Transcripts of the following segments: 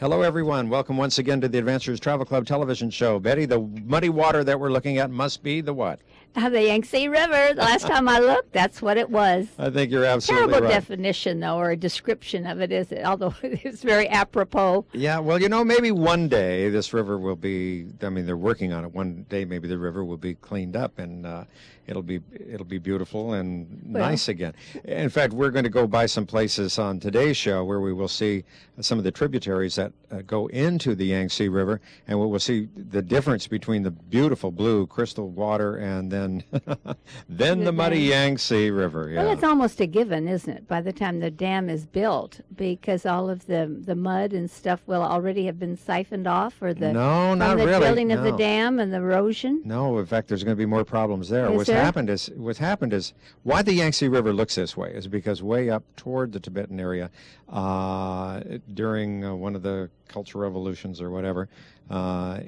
Hello, everyone. Welcome once again to the Adventurers Travel Club television show. Betty, the muddy water that we're looking at must be the what? The Yangtze River. The last time I looked, that's what it was. I think you're absolutely Terrible right. definition, though, or a description of it, is it? Although it's very apropos. Yeah, well, you know, maybe one day this river will be, I mean, they're working on it. One day maybe the river will be cleaned up and it'll be beautiful and nice again. In fact, we're going to go by some places on today's show where we will see some of the tributaries that go into the Yangtze River, and we will see the difference between the beautiful blue crystal water and then the muddy Yangtze River. Yeah. Well, it's almost a given, isn't it, by the time the dam is built, because all of the mud and stuff will already have been siphoned off, or the no, from not the really. building of the dam and the erosion. No, in fact, there's going to be more problems there. What's happened is why the Yangtze River looks this way is because way up toward the Tibetan area, during one of the cultural revolutions or whatever,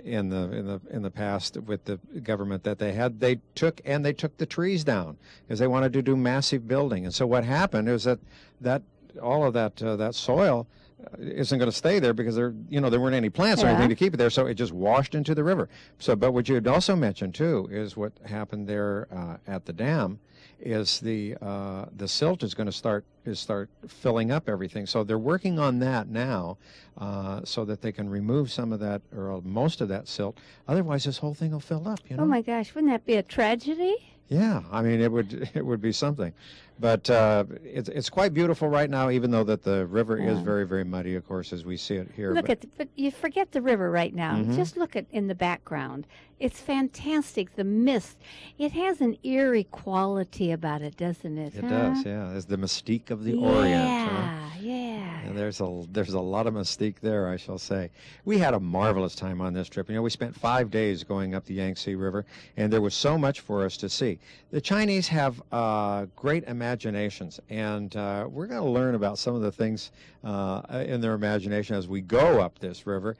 in the past with the government that they had, they took the trees down because they wanted to do massive building. And so what happened is that all of that soil isn't going to stay there because there weren't any plants or anything to keep it there, so it just washed into the river. So, but what you had also mentioned too is what happened there at the dam is the silt is going to start filling up everything. So they're working on that now, so that they can remove some of that or most of that silt. Otherwise, this whole thing will fill up. You know? Oh my gosh, wouldn't that be a tragedy? Yeah, I mean, it would be something, but it's quite beautiful right now, even though that the river is very, very muddy, of course, as we see it here. But you forget the river right now. Mm-hmm. Just look at in the background. It's fantastic. The mist. It has an eerie quality about it, doesn't it? It does, yeah. It's the mystique of the Orient. Yeah. And there's a lot of mystique there, I shall say. We had a marvelous time on this trip. You know, we spent 5 days going up the Yangtze River, and there was so much for us to see. The Chinese have great imaginations, and we're going to learn about some of the things in their imagination as we go up this river.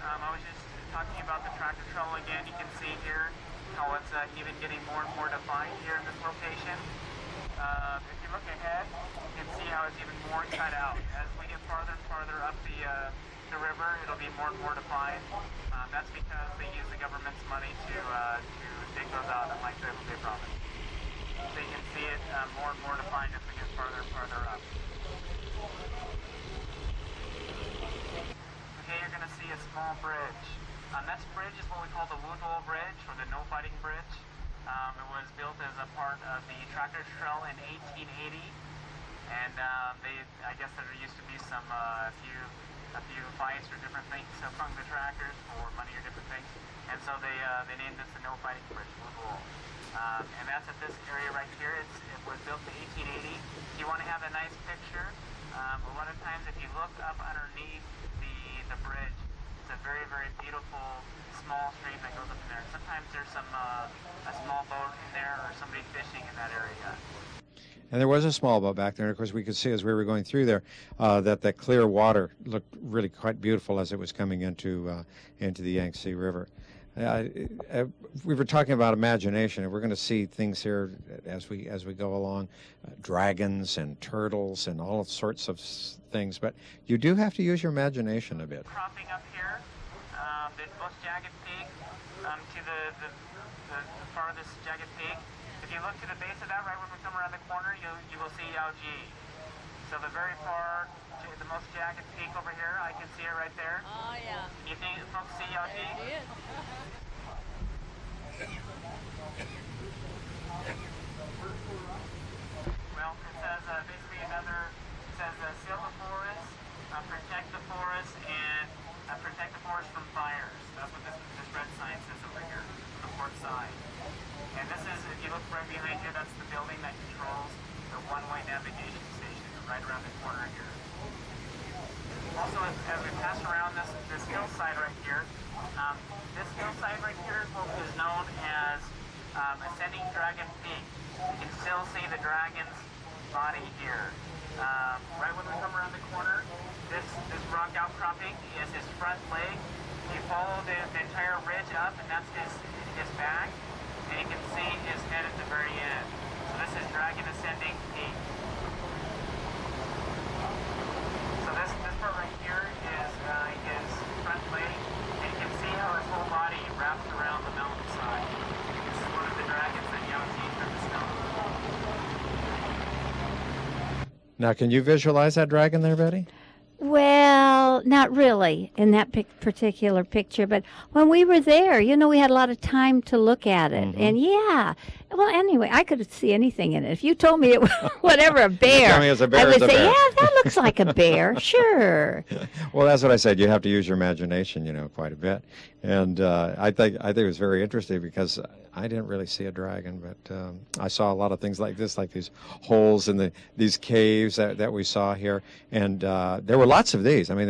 I was just talking about the tractor trail again. You can see here how it's even getting more and more defined here in this location. If you look ahead, you can see how it's even more cut out. As we get farther and farther up the river, it'll be more and more defined. That's because they use the government's money to dig those out, like they promised. So you can see it more and more defined as we get farther and farther up. Okay, you're going to see a small bridge. This bridge is what we call the Wudol Bridge, or the No Fighting Bridge. It was built as a part of the tractor trail in 1880, and I guess there used to be some a few fights or different things among the tractors for money or different things, and so they named this the No Fighting Bridge, Wudol. And that's at this area right here. It was built in 1880. If you want to have a nice picture, a lot of times if you look up underneath the bridge, it's a very, very beautiful small stream that goes up in there. Sometimes there's a small boat in there or somebody fishing in that area. And there was a small boat back there, and of course we could see as we were going through there that clear water looked really quite beautiful as it was coming into the Yangtze River. We were talking about imagination, and we're going to see things here as we go along, dragons and turtles and all sorts of things. But you do have to use your imagination a bit. Cropping up here, the most jagged peak to the farthest jagged peak. If you look to the base of that, right when we come around the corner, you will see Yaoji. So the very far, the most jagged peak over here, I can see it right there. Oh, yeah. You think folks see Yaoji? It is. Well, it says basically seal the forest, protect the forest, and protect the forest from fires. That's what this red sign says over here on the port side. And this is, if you look right behind you, that's the building that controls the one-way navigation station right around the corner here. Also, as we pass around this hillside right here, this hillside right here is known as Ascending Dragon Peak. You can still see the dragon's body here. Right when we come around the corner, this rock outcropping is his front leg. You follow the entire ridge up, and that's his back, and you can see his head at the very end. So this is Dragon Ascending Peak. Now, can you visualize that dragon there, Betty? Well, not really in that particular picture, but when we were there, we had a lot of time to look at it. And yeah, well, anyway, I could see anything in it. If you told me it was whatever, a bear, Tell me it's a bear, I would it's a say, bear. yeah, that looks like a bear, sure. Well, that's what I said. You have to use your imagination, quite a bit. And I think it was very interesting because I didn't really see a dragon, but I saw a lot of things like this, like these holes in these caves that we saw here, and there were lots of these. I mean,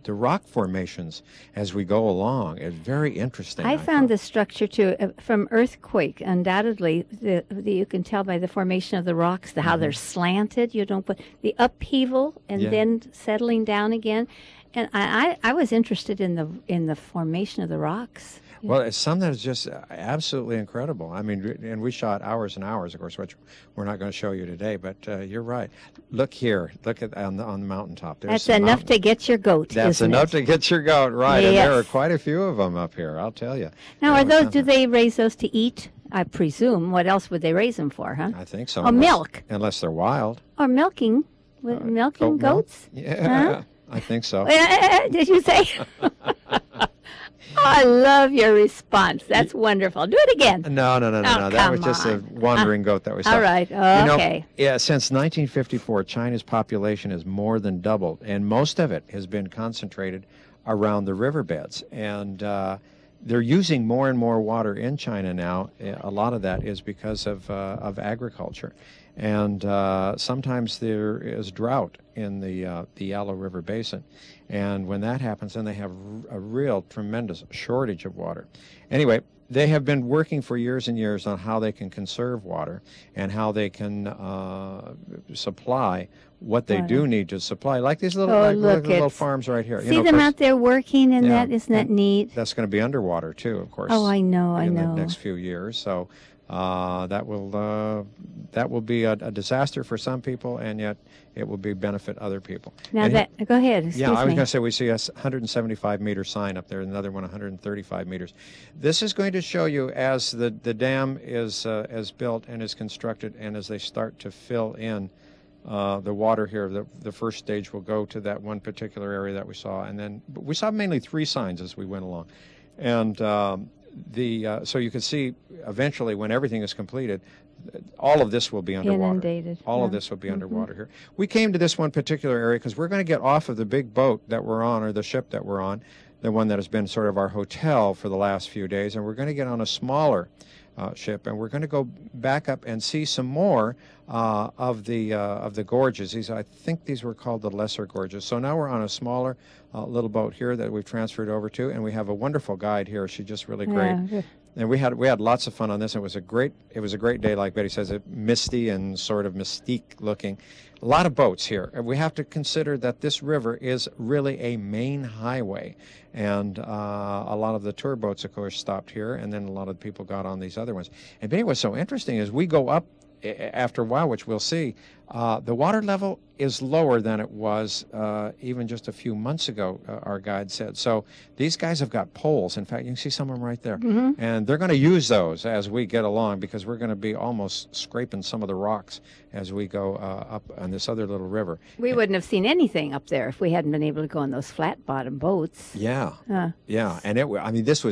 the rock formations as we go along is very interesting. I found this structure too from earthquake. Undoubtedly, you can tell by the formation of the rocks, how they're slanted. You don't put the upheaval and then settling down again. And I was interested in the formation of the rocks. Well, it's something that's just absolutely incredible. I mean, and we shot hours and hours, of course, which we're not going to show you today. But you're right. Look here. Look at on the mountaintop. There's That's enough to get your goat. That's enough to get your goat, right? Yes. And there are quite a few of them up here. I'll tell you. Now, do they raise those to eat? I presume. What else would they raise them for, huh? I think so. Or milk. Unless they're wild. Or milking. Milking goats? Yeah, huh? I think so. Did you say? I love your response. That's wonderful. Do it again. No. That was just a wandering goat that we saw. All right. Okay. Since 1954, China's population has more than doubled, and most of it has been concentrated around the riverbeds. And they're using more and more water in China now. A lot of that is because of agriculture. And sometimes there is drought in the Yellow River Basin. And when that happens, then they have a real tremendous shortage of water. Anyway, they have been working for years and years on how they can conserve water and how they can supply what they do need to supply, like these little farms right here. See them out there working in that? Isn't that neat? That's going to be underwater, too, of course. Oh, I know. In the next few years. So that will be a disaster for some people, and yet it will benefit other people. Now go ahead. Excuse I was me. going to say we see a 175-meter sign up there, another one 135 meters. This is going to show you as the dam is built and is constructed, and as they start to fill in the water here, the first stage will go to that one particular area that we saw, and then we saw mainly 3 signs as we went along, and so you can see eventually when everything is completed, all of this will be underwater. Inundated. All of this will be underwater here. We came to this one particular area because we're going to get off of the big boat that we're on, or the ship that we're on, the one that has been sort of our hotel for the last few days, and we're going to get on a smaller ship, and we're going to go back up and see some more of the gorges. I think these were called the lesser gorges. So now we're on a smaller little boat here that we've transferred over to, and we have a wonderful guide here. She's just really great. Yeah. And we had lots of fun on this. It was a great day, like Betty says, misty and sort of mystique looking. A lot of boats here. And we have to consider that this river is really a main highway, and a lot of the tour boats, of course, stopped here, and then a lot of people got on these other ones. And Betty, what's so interesting is we go up after a while, which we'll see. The water level is lower than it was even just a few months ago, our guide said. So these guys have got poles. In fact, you can see some of them right there. Mm-hmm. And they're going to use those as we get along, because we're going to be almost scraping some of the rocks as we go up on this other little river. We wouldn't have seen anything up there if we hadn't been able to go on those flat-bottom boats. Yeah, yeah. And this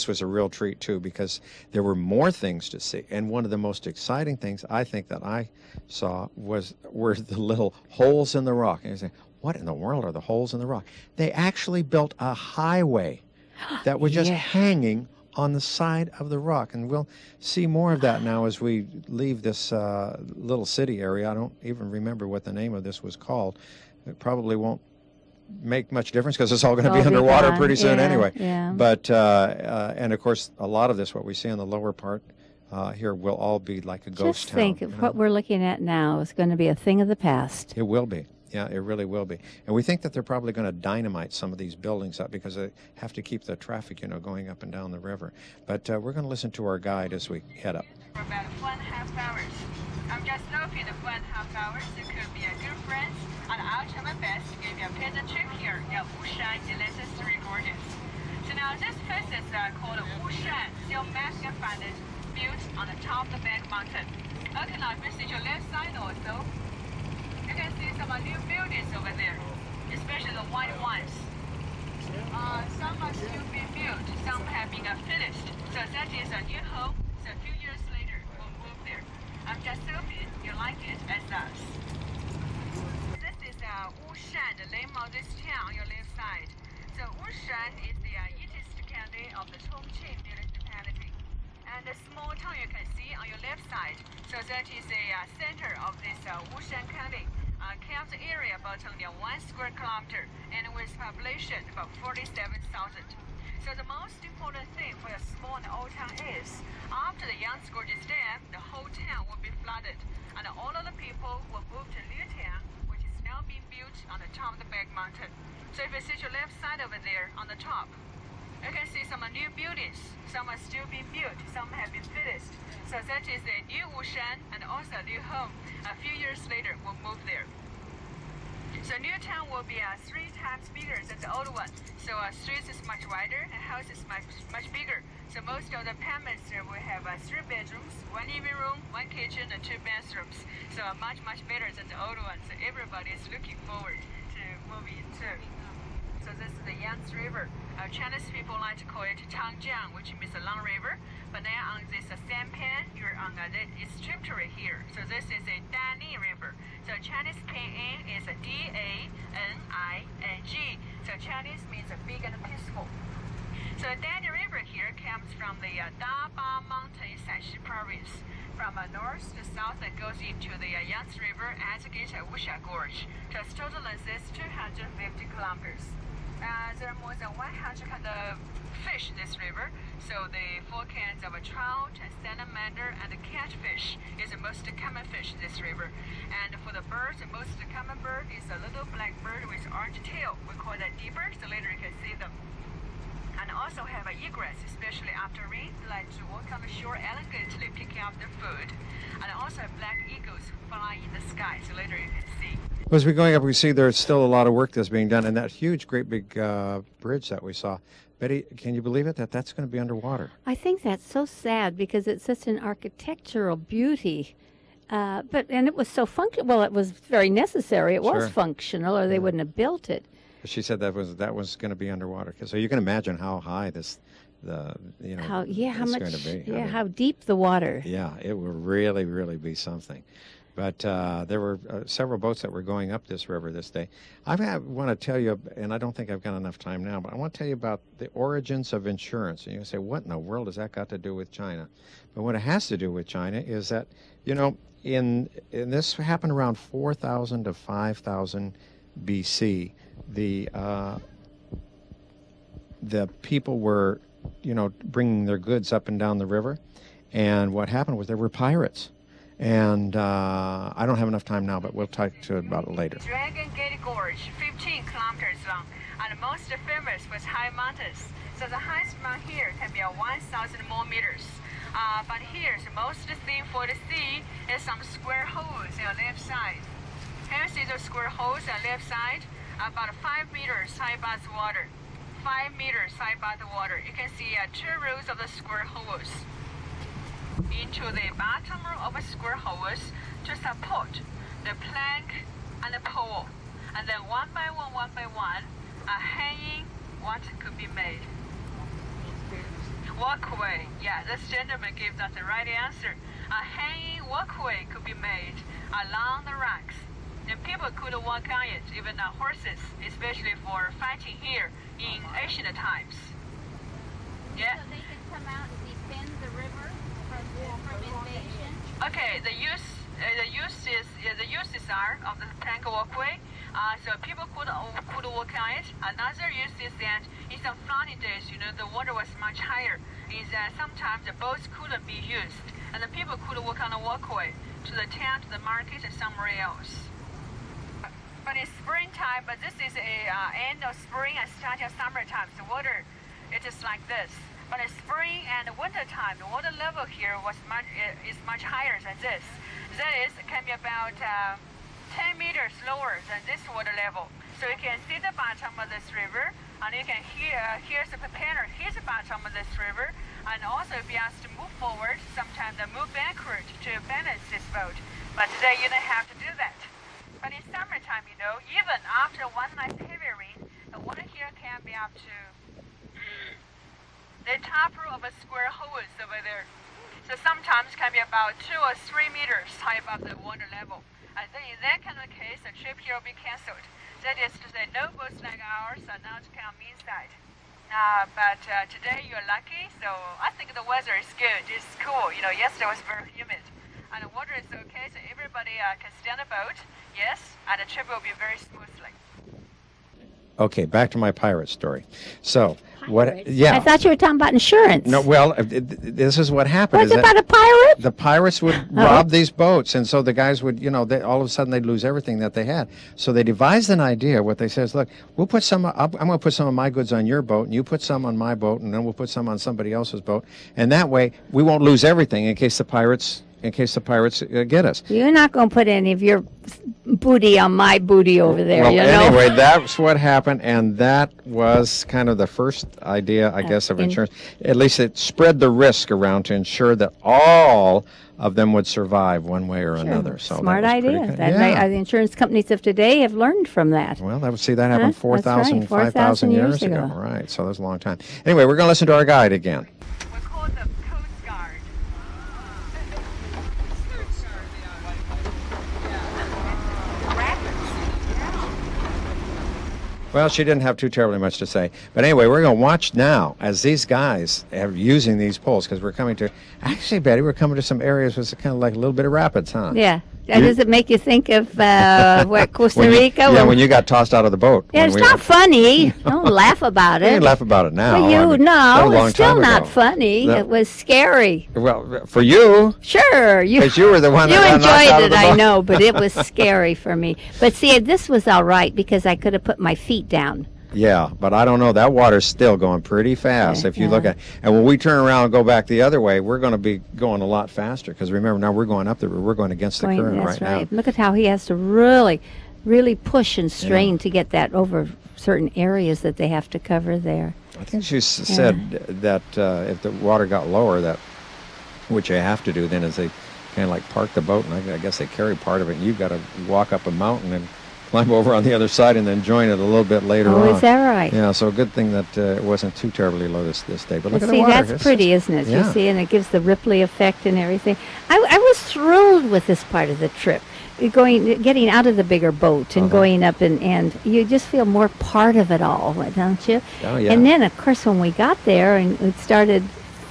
was a real treat, too, because there were more things to see. And one of the most exciting things I think that I saw were the little holes in the rock. And you say, what in the world are the holes in the rock? They actually built a highway that was just hanging on the side of the rock. And we'll see more of that now as we leave this little city area. I don't even remember what the name of this was called. It probably won't make much difference because it's all going to be underwater pretty soon anyway. Yeah. But, and of course, a lot of this, what we see on the lower part, here will all be like a ghost town. Just think, what we're looking at now is going to be a thing of the past. It will be. Yeah, it really will be. And we think that they're probably going to dynamite some of these buildings up because they have to keep the traffic, going up and down the river. But we're going to listen to our guide as we head up. For about 1.5 hours. I'm just hoping that 1.5 hours you could be a good friend, and I'll try my best to give you a pleasant trip here at Wushan Delicious Three Gorges. So now this place is called Wushan, still massive funded, built on the top of the Back Mountain. Okay, now visit your left side also. can see some new buildings over there, especially the white ones. Some are still being built, some have been finished. So that is a new home. So a few years later, we'll move there. I'm just hoping you like it as us. This is Wushan, the name of this town on your left side. So Wushan is the east county of the Chongqing municipality. And the small town you can see on your left side. So that is the center of this Wushan County. Counts the area about only 1 square kilometer and with population about 47,000. So the most important thing for a small and old town is after the Yangtze Gorges Dam, the whole town will be flooded and all of the people will move to Liutown, which is now being built on the top of the Back Mountain. So if you see your left side over there on the top, you can see some new buildings. Some are still being built, some have been finished. So that is a new Wushan and also a new home. A few years later, we'll move there. So new town will be 3 times bigger than the old one. So streets is much wider and house is much bigger. So most of the apartments there will have 3 bedrooms, 1 living room, 1 kitchen, and 2 bathrooms. So much better than the old one. So everybody is looking forward to moving too. So this is the Yangtze River. Chinese people like to call it Changjiang, which means a long river. But now on this sampan, you're on its tributary here. So this is a Dani River. So Chinese pinyin is a D-A-N-I-N-G. So Chinese means big and peaceful. So Dani River here comes from the Daba Mountain in Shanxi province. From north to south, it goes into the Yangtze River and gets Wusha Gorge. Its total length is 250 kilometers. There are more than 100 kind of fish in this river. So the 4 kinds of trout, salamander, and catfish is the most common fish in this river. And for the birds, the most common bird is a little black bird with orange tail. We call that deer, so later you can see them. And also have egrets, especially after rain, like to walk on the shore elegantly picking up their food. And also black eagles flying in the sky, so later you can see. As we're going up, we see there's still a lot of work that's being done, and that huge, great big bridge that we saw. Betty, can you believe it, that's going to be underwater? I think that's so sad because it's such an architectural beauty. And it was so functional. Well, it was very necessary. It was functional, or they wouldn't have built it. She said that was going to be underwater. So you can imagine how high how much, going to be. Yeah, how deep the water. Yeah, it will really, really be something. But there were several boats that were going up this river this day. I want to tell you, and I don't think I've got enough time now, but I want to tell you about the origins of insurance. And you say, what in the world has that got to do with China? But what it has to do with China is that, in this happened around 4,000 to 5,000 BC. The people were, bringing their goods up and down the river. And what happened was there were pirates. And I don't have enough time now, but we'll talk to you about it later. Dragon Gate Gorge, 15 kilometers long, and most famous was high mountains. So the highest mountain here can be 1,000 more meters. But here, the most thing for the sea is some square holes on the left side. Can you see those square holes on the left side? About 5 meters high above the water. 5 meters high above the water. You can see 2 rows of the square holes. Into the bottom of the square holes to support the plank and the pole. And then one by one, a hanging what could be made? Walkway. Yeah, this gentleman gave us the right answer. A hanging walkway could be made along the rocks. And people could walk on it, even horses, especially for fighting here in ancient times. Yeah. So they could come out and defend the river from invasion? Okay, the uses are of the plank walkway. So people could walk on it. Another use is that in some flooding days, the water was much higher. Is that sometimes the boats couldn't be used, and the people could walk on the walkway to the town, to the market, and somewhere else. But in springtime, but this is end of spring and start of summertime, the water it is like this. But in spring and winter time, the water level here is much higher than this. That is, it can be about 10 meters lower than this water level. So you can see the bottom of this river, and you can here's the propeller, here's the bottom of this river, and also if you ask to move forward, sometimes they move backward to balance this boat. But today you don't have to do that. But in know, even after one night heavy rain, the water here can be up to the top row of a square holes over there. So sometimes can be about 2 or 3 meters high above the water level. And then in that kind of case, the trip here will be cancelled. That is to say, no boats like ours are not come inside. But today you're lucky, so I think the weather is good. It's cool. You know, yesterday was very humid. And the water is okay, so everybody can stay on the boat, yes, and the trip will be very smoothly. Okay, back to my pirate story. So, what? Yeah. I thought you were talking about insurance. No, well, this is what happened. What's about a pirate? The pirates would rob these boats, and so the guys would, you know, all of a sudden they'd lose everything that they had. So they devised an idea. What they said is, look, we'll put some. I'm going to put some of my goods on your boat, and you put some on my boat, and then we'll put some on somebody else's boat, and that way we won't lose everything in case the pirates get us. You're not going to put any of your booty on my booty over there, Well, you know? anyway, that's what happened, and that was kind of the first idea, I guess, of insurance. At least it spread the risk around to ensure that all of them would survive one way or another. So smart that was pretty idea. good. The insurance companies of today have learned from that. Well, that happened 4,000, right, 5,000 years ago. Right, so that was a long time. Anyway, we're going to listen to our guide again. We call them Coast Guard. Well, she didn't have too terribly much to say. But anyway, we're going to watch now as these guys are using these poles, because we're coming to, actually, Betty, we're coming to some areas with kind of like a little bit of rapids, huh? Yeah. Does it make you think of what, Costa Rica? When you got tossed out of the boat. Yeah, it's not funny. Don't laugh about it. You can laugh about it now. No, it's still not funny. It was scary. Well, for you. Sure. Because you were the one that You got knocked out enjoyed of the it, boat. I know, but it was scary for me. But see, this was all right because I could have put my feet down. Yeah, but I don't know. That water's still going pretty fast if you look at it. And when we turn around and go back the other way, we're going to be going a lot faster because remember, now we're going up the river. We're going against the current that's right now. Look at how he has to really push and strain to get that over certain areas that they have to cover there. I think she said that if the water got lower, that what you have to do then is they kind of like park the boat, and I guess they carry part of it, and you've got to walk up a mountain and climb over on the other side and then join it a little bit later on. Oh, is that right? Yeah, so a good thing that it wasn't too terribly low this day. But look at the see, water. that's pretty, isn't it? Yeah. You see, and it gives the ripply effect and everything. I was thrilled with this part of the trip, getting out of the bigger boat and going up, and you just feel more part of it all, don't you? Oh, yeah. And then, of course, when we got there and we started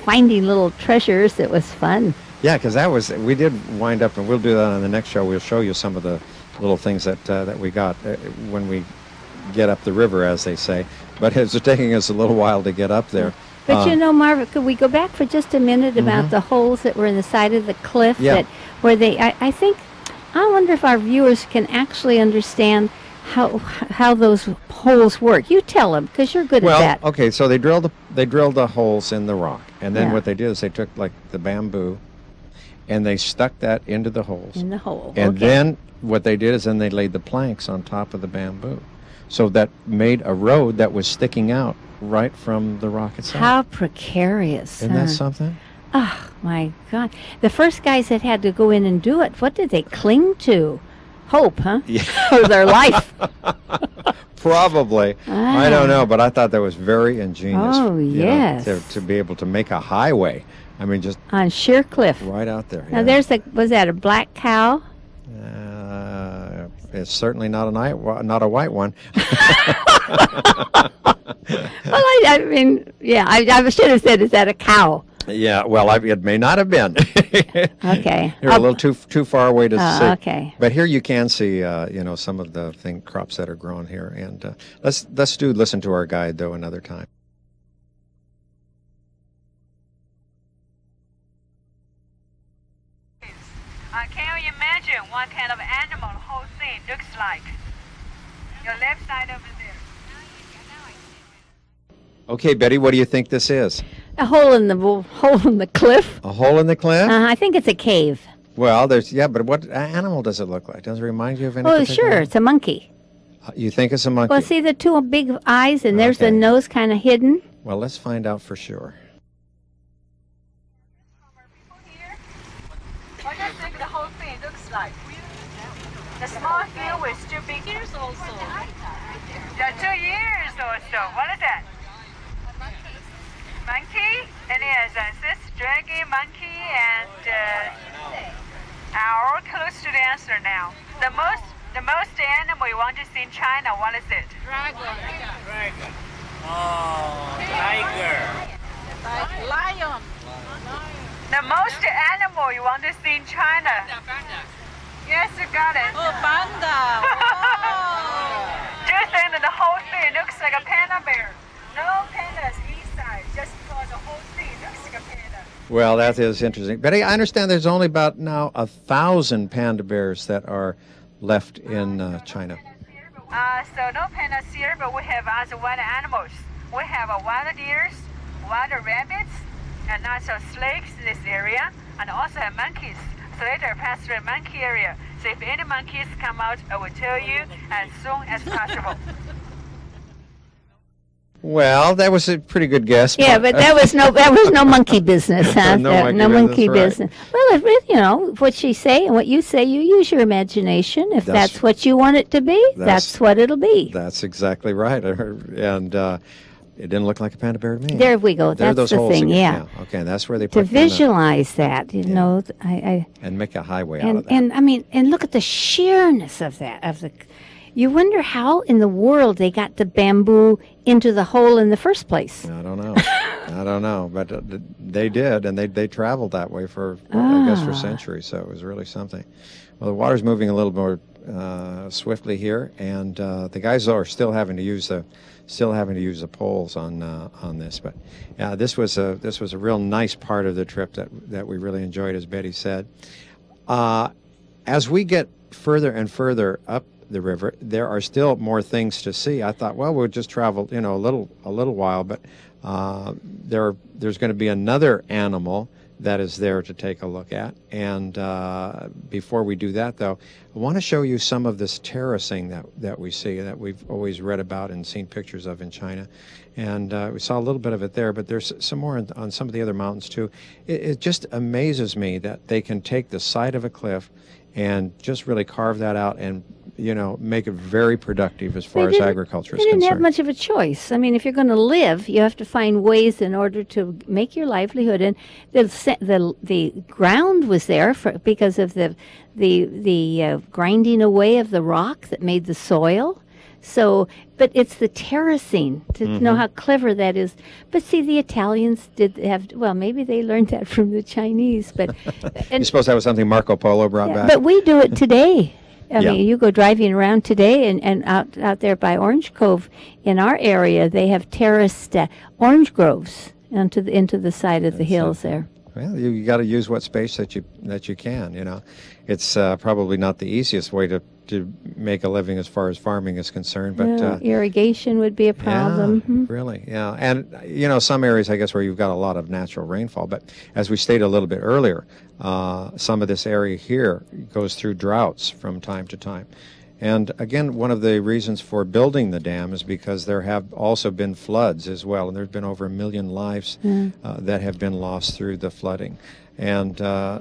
finding little treasures, it was fun. Yeah, because we did wind up, and we'll do that on the next show. We'll show you some of the little things that we got when we get up the river, as they say. But it's taking us a little while to get up there. But you know, Marva, could we go back for just a minute about the holes that were in the side of the cliff? Yeah. I wonder if our viewers can actually understand how those holes work. You tell them, because you're good at that. Well, okay, so they drilled the holes in the rock, and then what they did is they took like the bamboo, and they stuck that into the holes. In the hole. And then what they did is then they laid the planks on top of the bamboo. So that made a road that was sticking out right from the rock itself. How precarious. Isn't that something? Oh, my God. The first guys that had to go in and do it, what did they cling to? Hope, huh? Yeah. Or their life. Probably. I don't know, but I thought that was very ingenious. Oh, yes. To be able to make a highway. I mean, just on sheer cliff. Right out there. Now, was that a black cow? It's certainly not a white one. Well, I mean, yeah, I should have said, is that a cow? Yeah, well, it may not have been. Okay. You're a little too far away to see. Okay. But here you can see, some of the crops that are grown here. And let's listen to our guide, though, another time. Can you imagine what kind of animal the whole thing looks like? Your left side over there. Okay, Betty, what do you think this is? A hole in the cliff. A hole in the cliff? I think it's a cave. Well, but what animal does it look like? Does it remind you of anything? Oh, sure, it's a monkey. You think it's a monkey? Well, see the two big eyes, and there's the nose kind of hidden. Well, let's find out for sure. What do you think the whole thing looks like? The small here with 2 big ears also. Yeah, 2 years also. What is that? Monkey? And yes, this dragon, monkey, and owl. Close to the answer now. The most animal you want to see in China, what is it? Dragon. Oh, tiger. Lion. The most animal you want to see in China? Yes, you got it. Oh, panda. Do you think that the whole thing looks like a panda bear? No pandas inside, just because the whole thing looks like a panda. Well, that is interesting. Betty, I understand there's only about now 1,000 panda bears that are left in China. So no pandas here, but we have other wild animals. We have wild deers, wild rabbits, and also snakes in this area, and also have monkeys. So later pass through the monkey area. So if any monkeys come out, I will tell you as soon as possible. Well, that was a pretty good guess. Yeah, but that was no monkey business, huh? No monkey business, right. Well, you know what she say and what you say, you use your imagination. If that's what you want it to be, that's what it'll be. That's exactly right. And it didn't look like a panda bear to me. There we go. That's the thing. Yeah. Okay, that's where they to put visualize that. You know, and make a highway out of that. And I mean, and look at the sheerness of that. You wonder how in the world they got the bamboo into the hole in the first place. I don't know. I don't know, but they did, and they traveled that way for I guess for centuries. So it was really something. Well, the water's moving a little more swiftly here, and the guys are still having to use the poles on this. But this was a real nice part of the trip that we really enjoyed, as Betty said. As we get further and further up the river, there are still more things to see. I thought, well, we'll just travel, a little while, but there's going to be another animal that is there to take a look at. And before we do that, though, I want to show you some of this terracing that we see, that we've always read about and seen pictures of in China. And we saw a little bit of it there, but there's some more on some of the other mountains, too. It just amazes me that they can take the side of a cliff and just really carve that out and make it very productive as far as agriculture is concerned. They didn't have much of a choice. I mean, if you're going to live, you have to find ways in order to make your livelihood. And the ground was there because of the grinding away of the rock that made the soil. So, but it's the terracing to know how clever that is. But see, the Italians did have, well, maybe they learned that from the Chinese. But you suppose that was something Marco Polo brought back? But we do it today. I mean, you go driving around today, and out there by Orange Cove in our area, they have terraced orange groves into the side of the hills there. Well, you got to use what space that you can. It's probably not the easiest way to make a living as far as farming is concerned, but irrigation would be a problem. Yeah, really, yeah. And some areas, I guess, where you've got a lot of natural rainfall. But as we stated a little bit earlier, some of this area here goes through droughts from time to time. And again, one of the reasons for building the dam is because there have also been floods as well, and there have been over 1 million lives that have been lost through the flooding. And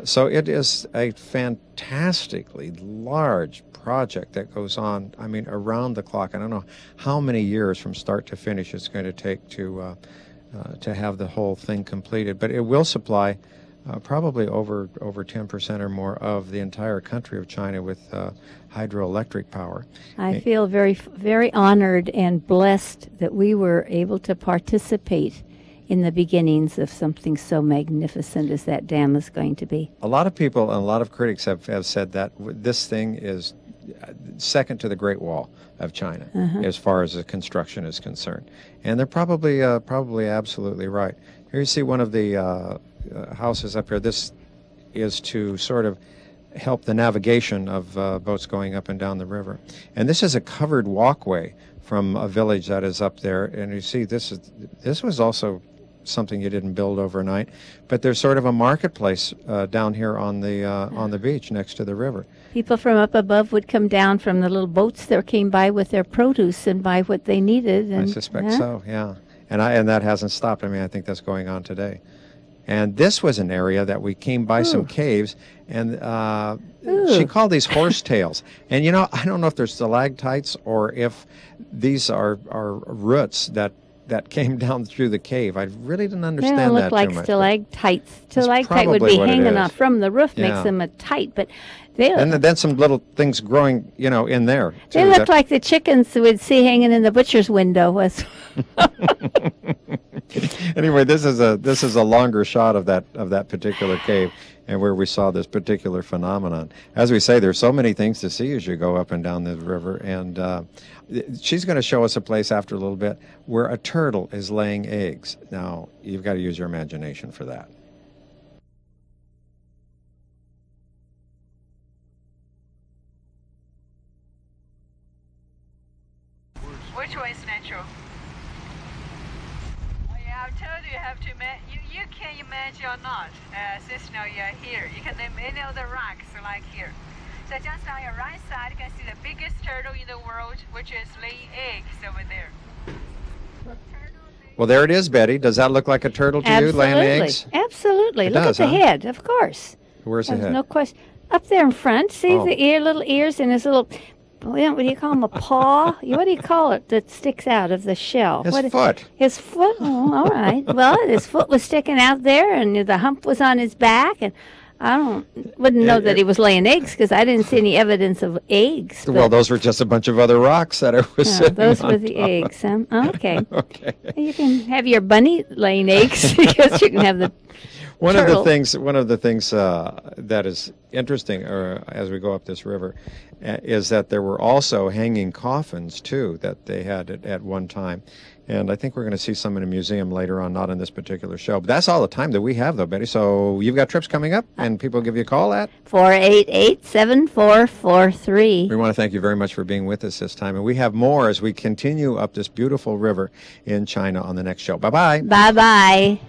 so it is a fantastically large project that goes on, I mean, around the clock. I don't know how many years from start to finish it's going to take to have the whole thing completed, but it will supply probably over 10% or more of the entire country of China with hydroelectric power. I feel very, very honored and blessed that we were able to participate in the beginnings of something so magnificent as that dam is going to be. A lot of people and a lot of critics have said that this thing is second to the Great Wall of China as far as the construction is concerned. And they're probably absolutely right. Here you see one of the houses up here. This is to sort of help the navigation of boats going up and down the river. And this is a covered walkway from a village that is up there. And you see this was also something you didn't build overnight, but there's sort of a marketplace down here on the beach next to the river. People from up above would come down from the little boats that came by with their produce and buy what they needed. And, I suspect so, yeah. And that hasn't stopped. I mean, I think that's going on today. And this was an area that we came by some caves, and she called these horsetails. And you know, I don't know if they're stalactites or if these are roots that came down through the cave. I really didn't understand that too much. They look like stalactites. Stalactite would be hanging off from the roof, makes them a tight, but they and then some little things growing, you know, in there. They look like the chickens we'd see hanging in the butcher's window. Anyway, this is a longer shot of that particular cave and where we saw this particular phenomenon. As we say, there's so many things to see as you go up and down the river, and she's going to show us a place after a little bit where a turtle is laying eggs. Now, you've got to use your imagination for that. Which one is natural? Oh yeah, I've told you have to you can imagine or not. Since now you're here, you can name any of the rocks like here. So just on your right side, you can see the biggest turtle in the world, which is laying eggs over there. Well, there it is, Betty. Does that look like a turtle to you, laying eggs? Absolutely. It Look does, at the head, of course. Where's the head? No question. Up there in front. See the little ears and his little, what do you call him, a paw? What do you call it that sticks out of the shell? His foot. His foot? Oh, all right. Well, his foot was sticking out there, and the hump was on his back, and I wouldn't know that he was laying eggs because I didn't see any evidence of eggs. Well, those were just a bunch of other rocks that it was sitting those on were the top. eggs. Okay. Okay. You can have your bunny laying eggs because you can have the One turtle. of the things that is interesting, as we go up this river, is that there were also hanging coffins too that they had at one time, and I think we're going to see some in a museum later on, not in this particular show. But that's all the time that we have, though, Betty. So you've got trips coming up, and people give you a call at 488-7443. We want to thank you very much for being with us this time, and we have more as we continue up this beautiful river in China on the next show. Bye bye. Bye bye.